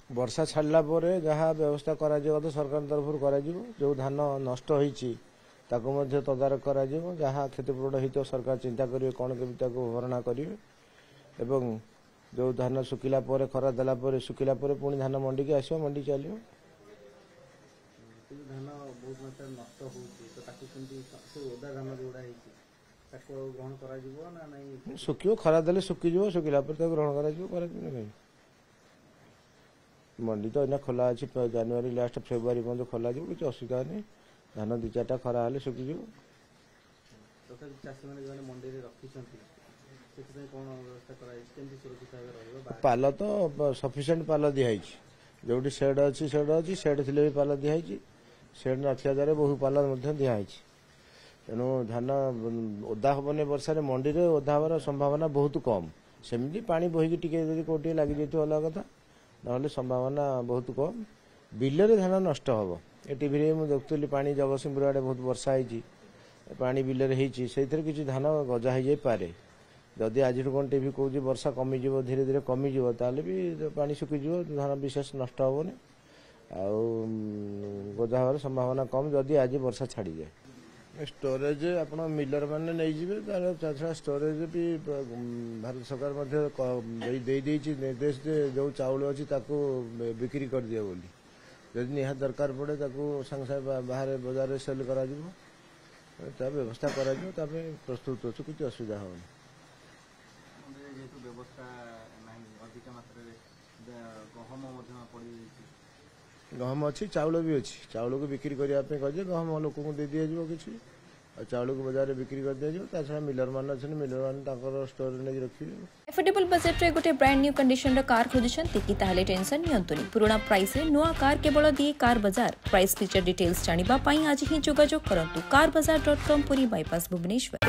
वर्षा छाड़ा जहाँ व्यवस्था करा तो सरकार तरफ जो धान नष्ट होती तदारख कर जहाँ क्षतिपूरण होता सरकार चिंता करेंगे कौन के भरणा करेंगे एवं जो धान सुखिला खरा देला सुखिला पुणी धान मंडी की आसो मंडी चलो सुखी खरा देले सुखीज सुखिला ग्रहण कर मंडी तो इना खोला अच्छी जनवरी लास्ट फेब्रुआरी पର୍ଯ୍यंत खोल किसी असुविधा नहीं धान दु चार्टा खरा हेल्ले सुखीज पाल तो सफिसीयंट पाल दिखाई जो सेड अच्छी सेड थे पाल दिखाई सेड नथिया द्वारा बहु पाल दिखाई तेणु धान ओदा हेनी वर्षा मंडी में ओदा हबार संभावना बहुत कम सेमती पानी बोहिकी टी कौटे लगी जाइए अलग कथा ना संभावना बहुत कम बिल धान नष्ट हम ए टीवी में देखुली पानी जगतसिंहपुर आड़े बहुत वर्षा होती पानी बिल से किसी धान गजा हो जाए जदि आज कौन टीवी कौन वर्षा कमिज धीरे धीरे कमिज ताल भी पानी सुखीज धान विशेष नष्ट हेनी गजा हबार संभावना कम जदि आज वर्षा छाड़ी जाए स्टोरेज आप मिलर मैंने नहीं तार स्टोरेज भी भारत सरकार निर्देश जो चाउल अच्छी बिक्री कर दिए बोली जदि निहा दरकार पड़े सांगे सांगे बाहर बजार सेल कर व्यवस्था कर प्रस्तुत अच्छे किसी असुविधा होनी गहम अच्छी चाउल भी अच्छी चाउल को बिक्री करने कहे गहम लोक को दे दिज्व कि चाउल को बाजार बिक्री कर दिज्व मिलर मान अच्छे मिलर मान स्टोर नहीं रखिए एफोर्डेबल बजेट रे गोटे ब्रांड न्यू कंडीशन कार खोजुछंती कि ताहले टेंशन नियंतुनी पुराना प्राइस रे नुआ कार केवल दिए कार बाजार प्राइस फीचर डिटेल्स जानिबा पई आज ही जोगाजोग करंतु carbazaar.com पुरी बाईपास भुवनेश्वर।